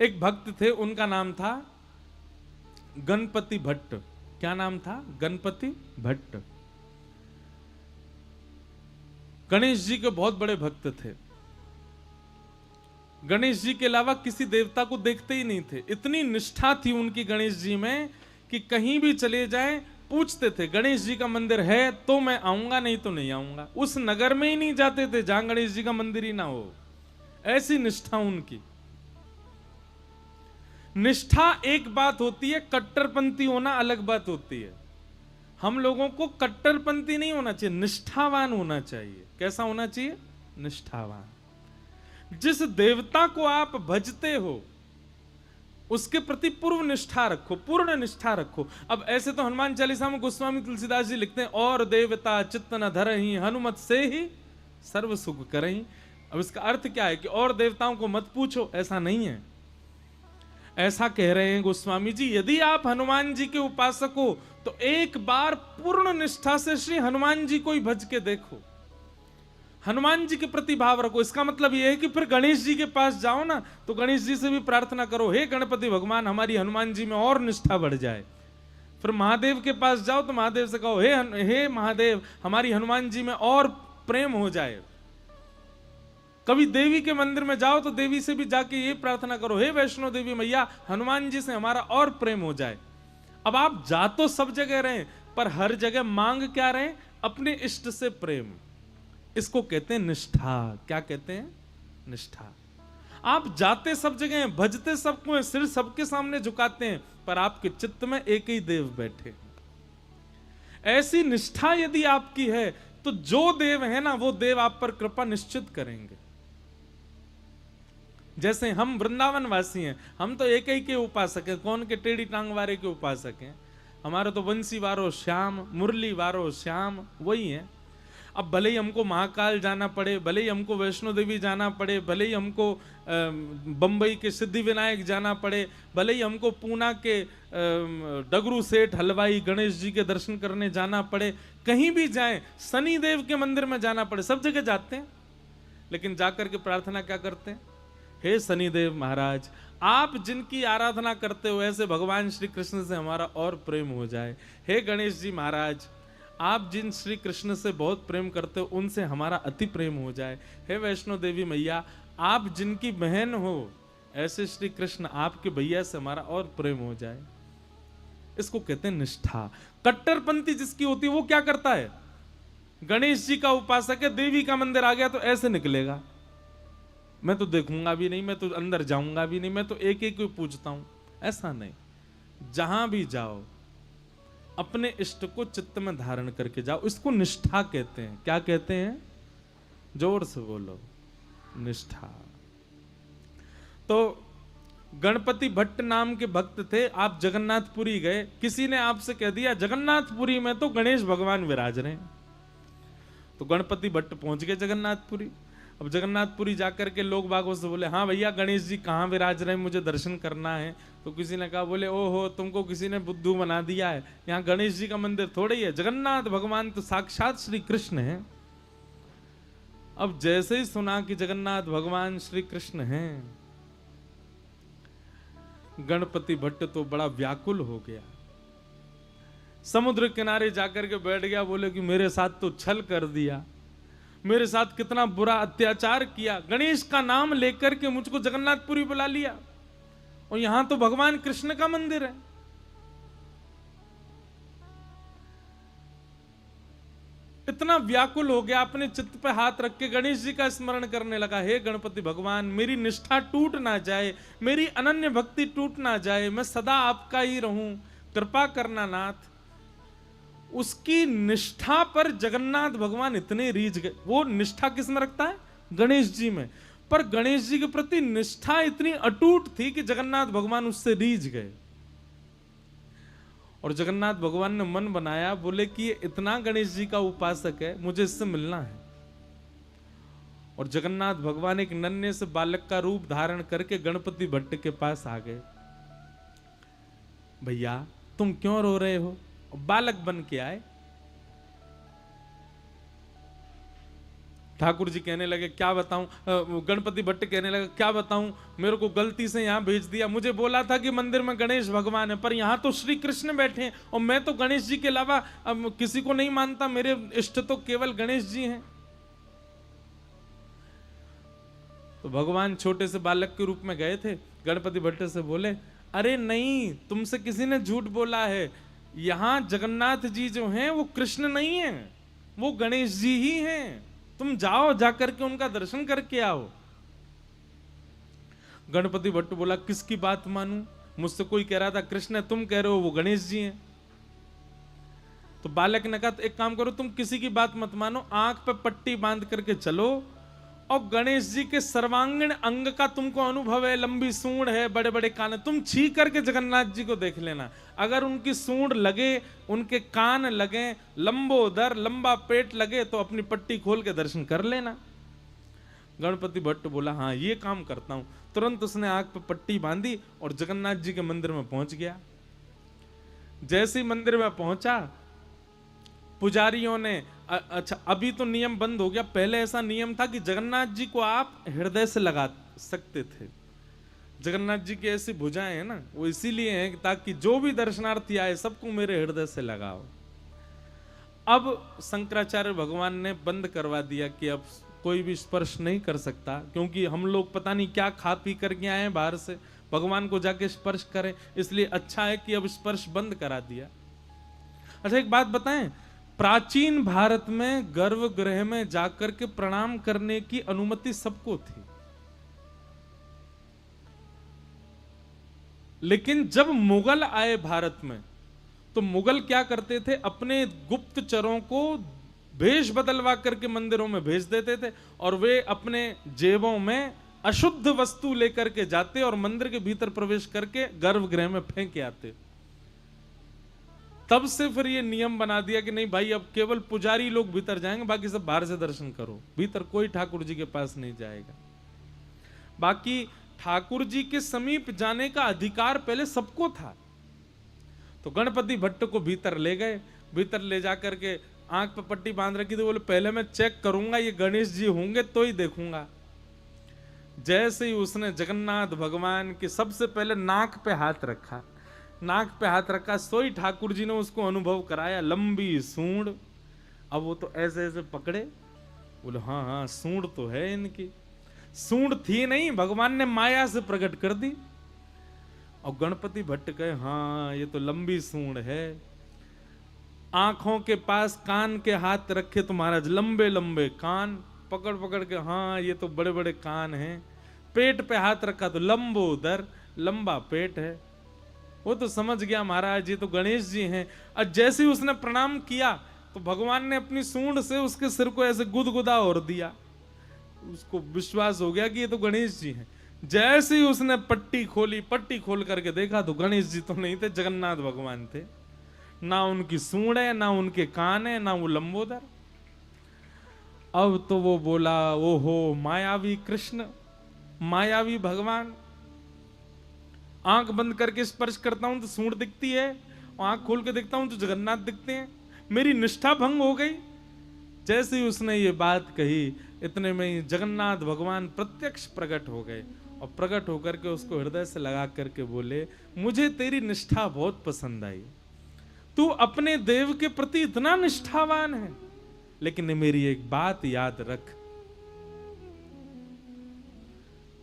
एक भक्त थे, उनका नाम था गणपति भट्ट। क्या नाम था? गणपति भट्ट। गणेश जी के बहुत बड़े भक्त थे। गणेश जी के अलावा किसी देवता को देखते ही नहीं थे। इतनी निष्ठा थी उनकी गणेश जी में कि कहीं भी चले जाएं पूछते थे गणेश जी का मंदिर है तो मैं आऊंगा, नहीं तो नहीं आऊंगा। उस नगर में ही नहीं जाते थे जहां गणेश जी का मंदिर ही ना हो। ऐसी निष्ठा उनकी। निष्ठा एक बात होती है, कट्टरपंथी होना अलग बात होती है। हम लोगों को कट्टरपंथी नहीं होना चाहिए, निष्ठावान होना चाहिए। कैसा होना चाहिए? निष्ठावान। जिस देवता को आप भजते हो उसके प्रति पूर्व निष्ठा रखो, पूर्ण निष्ठा रखो। अब ऐसे तो हनुमान चालीसा में गोस्वामी तुलसीदास जी लिखते हैं, और देवता चित्त न धरहि हनुमत से ही सर्व सुख करहि। अब इसका अर्थ क्या है कि और देवताओं को मत पूछो, ऐसा नहीं है। ऐसा कह रहे हैं गोस्वामी जी, यदि आप हनुमान जी के उपासक हो तो एक बार पूर्ण निष्ठा से श्री हनुमान जी को ही भज के देखो, हनुमान जी के प्रति भाव रखो। इसका मतलब यह है कि फिर गणेश जी के पास जाओ ना तो गणेश जी से भी प्रार्थना करो, हे गणपति भगवान हमारी हनुमान जी में और निष्ठा बढ़ जाए। फिर महादेव के पास जाओ तो महादेव से कहो, हे महादेव हमारी हनुमान जी में और प्रेम हो जाए। कभी देवी के मंदिर में जाओ तो देवी से भी जाके ये प्रार्थना करो, हे वैष्णो देवी मैया हनुमान जी से हमारा और प्रेम हो जाए। अब आप जा तो सब जगह रहे, पर हर जगह मांग क्या रहे? अपने इष्ट से प्रेम। इसको कहते हैं निष्ठा। क्या कहते हैं? निष्ठा। आप जाते सब जगह हैं, भजते सबको हैं, सिर सबके सामने झुकाते हैं, पर आपके चित्त में एक ही देव बैठे। ऐसी निष्ठा यदि आपकी है तो जो देव है ना वो देव आप पर कृपा निश्चित करेंगे। जैसे हम वृंदावन वासी हैं, हम तो एक ही के उपासक हैं। कौन के? टेढ़ी टांग वाले के उपासक हैं। हमारे तो बंसी वारो श्याम, मुरली वारो श्याम, वही है। अब भले ही हमको महाकाल जाना पड़े, भले ही हमको वैष्णो देवी जाना पड़े, भले ही हमको बंबई के सिद्धि विनायक जाना पड़े, भले ही हमको पूना के डगरू सेठ हलवाई गणेश जी के दर्शन करने जाना पड़े, कहीं भी जाएं, शनि देव के मंदिर में जाना पड़े, सब जगह जाते हैं। लेकिन जाकर के प्रार्थना क्या करते हैं? हे शनिदेव महाराज, आप जिनकी आराधना करते हो ऐसे भगवान श्री कृष्ण से हमारा और प्रेम हो जाए। हे गणेश जी महाराज, आप जिन श्री कृष्ण से बहुत प्रेम करते हो उनसे हमारा अति प्रेम हो जाए। हे वैष्णो देवी मैया, आप जिनकी बहन हो ऐसे श्री कृष्ण आपके भैया से हमारा और प्रेम हो जाए। इसको कहते हैं निष्ठा। कट्टरपंथी जिसकी होती है वो क्या करता है? गणेश जी का उपासक है, देवी का मंदिर आ गया तो ऐसे निकलेगा, मैं तो देखूंगा भी नहीं, मैं तो अंदर जाऊंगा भी नहीं, मैं तो एक एक को पूछता हूं। ऐसा नहीं, जहां भी जाओ अपने इष्ट को चित्त में धारण करके जाओ। इसको निष्ठा कहते हैं। क्या कहते हैं? जोर से बोलो, निष्ठा। तो गणपति भट्ट नाम के भक्त थे। आप जगन्नाथपुरी गए, किसी ने आपसे कह दिया जगन्नाथपुरी में तो गणेश भगवान विराज रहे हैं। तो गणपति भट्ट पहुंच गए जगन्नाथपुरी। अब जगन्नाथपुरी जाकर के लोग बागों से बोले, हाँ भैया गणेश जी कहाँ विराज रहे हैं, मुझे दर्शन करना है। तो किसी ने कहा, बोले ओहो तुमको किसी ने बुद्धू बना दिया है, यहाँ गणेश जी का मंदिर थोड़े ही है, जगन्नाथ भगवान तो साक्षात श्री कृष्ण है। अब जैसे ही सुना कि जगन्नाथ भगवान श्री कृष्ण हैं, गणपति भट्ट तो बड़ा व्याकुल हो गया, समुद्र किनारे जाकर के बैठ गया। बोले कि मेरे साथ तो छल कर दिया, मेरे साथ कितना बुरा अत्याचार किया, गणेश का नाम लेकर के मुझको जगन्नाथपुरी बुला लिया, और यहां तो भगवान कृष्ण का मंदिर है। इतना व्याकुल हो गया, अपने चित्त पे हाथ रख के गणेश जी का स्मरण करने लगा, हे गणपति भगवान मेरी निष्ठा टूट ना जाए, मेरी अनन्य भक्ति टूट ना जाए, मैं सदा आपका ही रहूं, कृपा करना नाथ। उसकी निष्ठा पर जगन्नाथ भगवान इतने रीझ गए। वो निष्ठा किस में रखता है? गणेश जी में। पर गणेश जी के प्रति निष्ठा इतनी अटूट थी कि जगन्नाथ भगवान उससे रीझ गए। और जगन्नाथ भगवान ने मन बनाया, बोले कि ये इतना गणेश जी का उपासक है, मुझे इससे मिलना है। और जगन्नाथ भगवान एक नन्हे से बालक का रूप धारण करके गणपति भट्ट के पास आ गए। भैया तुम क्यों रो रहे हो? बालक बन के आए, ठाकुर जी कहने लगे क्या बताऊं, गणपति भट्ट कहने लगे क्या बताऊं, मेरे को गलती से यहाँ भेज दिया, मुझे बोला था कि मंदिर में गणेश भगवान है, पर यहाँ तो श्री कृष्ण बैठे हैं और मैं तो गणेश जी के अलावा किसी को नहीं मानता, मेरे इष्ट तो केवल गणेश जी हैं। तो भगवान छोटे से बालक के रूप में गए थे, गणपति भट्ट से बोले अरे नहीं, तुमसे किसी ने झूठ बोला है, यहाँ जगन्नाथ जी जो हैं वो कृष्ण नहीं है, वो गणेश जी ही हैं, तुम जाओ, जाकर के उनका दर्शन करके आओ। गणपति भट्ट बोला किसकी बात मानूं, मुझसे कोई कह रहा था कृष्ण है, तुम कह रहे हो वो गणेश जी हैं। तो बालक ने कहा एक काम करो, तुम किसी की बात मत मानो, आंख पे पट्टी बांध करके चलो और गणेश जी के सर्वांगीण अंग का तुमको अनुभव है, लंबी सूंड है, बड़े बड़े कान है, तुम छी करके जगन्नाथ जी को देख लेना, अगर उनकी सूंड लगे, उनके कान लगे, लंबोदर लंबा पेट लगे तो अपनी पट्टी खोल के दर्शन कर लेना। गणपति भट्ट बोला हाँ ये काम करता हूं। तुरंत उसने आंख पे पट्टी बांधी और जगन्नाथ जी के मंदिर में पहुंच गया। जैसे ही मंदिर में पहुंचा, पुजारियों ने, अच्छा अभी तो नियम बंद हो गया, पहले ऐसा नियम था कि जगन्नाथ जी को आप हृदय से लगा सकते थे। जगन्नाथ जी की ऐसी भुजाएं हैं ना, वो इसीलिए हैं ताकि जो भी दर्शनार्थी आए सबको मेरे हृदय से लगाओ। अब शंकराचार्य भगवान ने बंद करवा दिया कि अब कोई भी स्पर्श नहीं कर सकता, क्योंकि हम लोग पता नहीं क्या खा पी करके आए हैं बाहर से, भगवान को जाके स्पर्श करें, इसलिए अच्छा है कि अब स्पर्श बंद करा दिया। अच्छा एक बात बताएं, प्राचीन भारत में गर्भगृह में जाकर के प्रणाम करने की अनुमति सबको थी, लेकिन जब मुगल आए भारत में तो मुगल क्या करते थे, अपने गुप्तचरों को भेष बदलवा करके मंदिरों में भेज देते थे और वे अपने जेबों में अशुद्ध वस्तु लेकर के जाते और मंदिर के भीतर प्रवेश करके गर्भगृह में फेंक आते। तब से फिर ये नियम बना दिया कि नहीं भाई, अब केवल पुजारी लोग भीतर जाएंगे, बाकी सब बाहर से दर्शन करो, भीतर कोई ठाकुर जी के पास नहीं जाएगा। बाकी ठाकुर जी के समीप जाने का अधिकार पहले सबको था। तो गणपति भट्ट को भीतर ले गए, भीतर ले जाकर के आंख पर पट्टी बांध रखी, तो बोले पहले मैं चेक करूंगा ये गणेश जी होंगे तो ही देखूंगा। जैसे ही उसने जगन्नाथ भगवान के सबसे पहले नाक पे हाथ रखा, नाक पे हाथ रखा, सोई ठाकुर जी ने उसको अनुभव कराया, लंबी सूंड। अब वो तो ऐसे ऐसे पकड़े, बोले हाँ हाँ सूंड तो है इनकी, सूंड थी नहीं, भगवान ने माया से प्रकट कर दी। और गणपति भट्ट कहे हाँ ये तो लंबी सूंड है। आंखों के पास कान के हाथ रखे तो महाराज लंबे लंबे कान, पकड़ पकड़ के हाँ ये तो बड़े बड़े कान हैं। पेट पे हाथ रखा तो लंबोदर लंबा पेट है। वो तो समझ गया महाराज ये तो गणेश जी हैं। और जैसे ही उसने प्रणाम किया तो भगवान ने अपनी सूंड से उसके सिर को ऐसे गुदगुदा और दिया, उसको विश्वास हो गया कि ये तो गणेश जी हैं। जैसे ही उसने पट्टी खोली, पट्टी खोल करके देखा तो गणेश जी तो नहीं थे, जगन्नाथ भगवान थे। ना उनकी सूंड है, ना उनके कान है, ना वो लंबोदर। अब तो वो बोला ओहो मायावी कृष्ण, मायावी भगवान। आंख बंद करके स्पर्श करता हूं तो सूंड दिखती है, आंख खोल के देखता हूं तो जगन्नाथ दिखते हैं, मेरी निष्ठा भंग हो गई। जैसे ही उसने ये बात कही, इतने में ही जगन्नाथ भगवान प्रत्यक्ष प्रकट हो गए और प्रकट होकर के उसको हृदय से लगा करके बोले मुझे तेरी निष्ठा बहुत पसंद आई, तू अपने देव के प्रति इतना निष्ठावान है, लेकिन मेरी एक बात याद रख,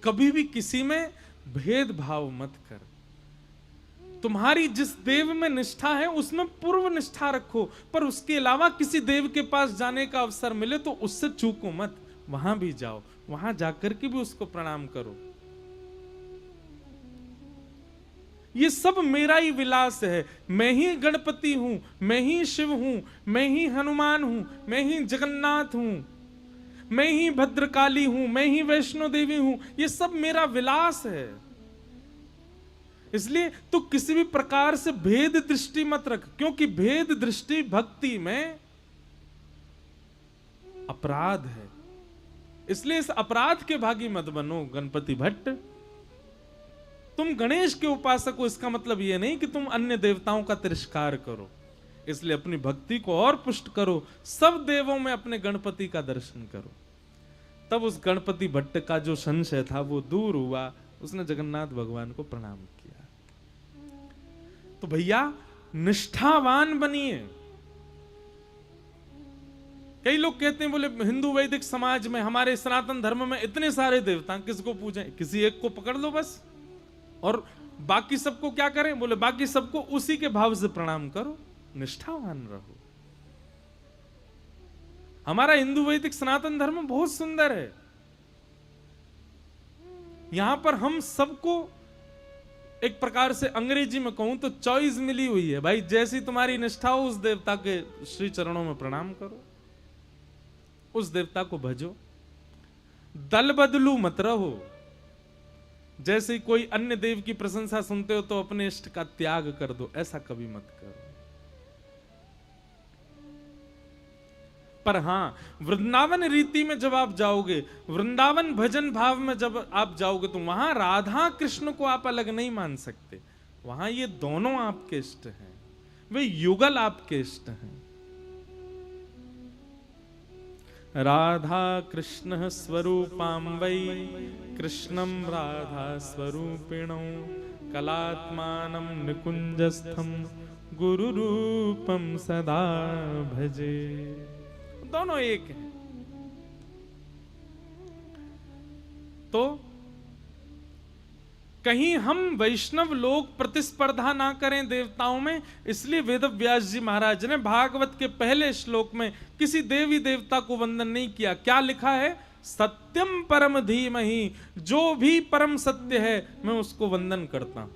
कभी भी किसी में भेदभाव मत कर। तुम्हारी जिस देव में निष्ठा है उसमें पूर्व निष्ठा रखो, पर उसके अलावा किसी देव के पास जाने का अवसर मिले तो उससे चूको मत, वहां भी जाओ, वहां जाकर के भी उसको प्रणाम करो। ये सब मेरा ही विलास है, मैं ही गणपति हूं, मैं ही शिव हूं, मैं ही हनुमान हूं, मैं ही जगन्नाथ हूं, मैं ही भद्रकाली हूं, मैं ही वैष्णो देवी हूं, ये सब मेरा विलास है। इसलिए तो किसी भी प्रकार से भेद दृष्टि मत रख, क्योंकि भेद दृष्टि भक्ति में अपराध है। इसलिए इस अपराध के भागी मत बनो गणपति भट्ट। तुम गणेश के उपासक हो, इसका मतलब यह नहीं कि तुम अन्य देवताओं का तिरस्कार करो। इसलिए अपनी भक्ति को और पुष्ट करो, सब देवों में अपने गणपति का दर्शन करो। तब उस गणपति भट्ट का जो संशय था वो दूर हुआ, उसने जगन्नाथ भगवान को प्रणाम किया। तो भैया निष्ठावान बनिए। कई लोग कहते हैं, बोले हिंदू वैदिक समाज में, हमारे सनातन धर्म में इतने सारे देवता, किसको पूजें? किसी एक को पकड़ लो बस, और बाकी सबको क्या करें? बोले बाकी सबको उसी के भाव से प्रणाम करो, निष्ठावान रहो। हमारा हिंदू वैदिक सनातन धर्म बहुत सुंदर है। यहां पर हम सबको एक प्रकार से अंग्रेजी में कहूं तो चॉइस मिली हुई है भाई, जैसी तुम्हारी निष्ठा हो उस देवता के श्री चरणों में प्रणाम करो, उस देवता को भजो, दल बदलू मत रहो। जैसे ही कोई अन्य देव की प्रशंसा सुनते हो तो अपने इष्ट का त्याग कर दो, ऐसा कभी मत करो। पर हां, वृंदावन रीति में जब आप जाओगे, वृंदावन भजन भाव में जब आप जाओगे, तो वहां राधा कृष्ण को आप अलग नहीं मान सकते। वहां ये दोनों आपके इष्ट हैं, वे युगल आपके इष्ट हैं। राधा कृष्ण स्वरूपां वै कृष्णं राधा स्वरूपिणौ कलात्मानं निकुंजस्थं गुरुरूपं सदा भजे। दोनों एक हैं। तो कहीं हम वैष्णव लोग प्रतिस्पर्धा ना करें देवताओं में, इसलिए वेदव्यास जी महाराज ने भागवत के पहले श्लोक में किसी देवी देवता को वंदन नहीं किया। क्या लिखा है? सत्यम परम धीमहि, जो भी परम सत्य है मैं उसको वंदन करता हूं।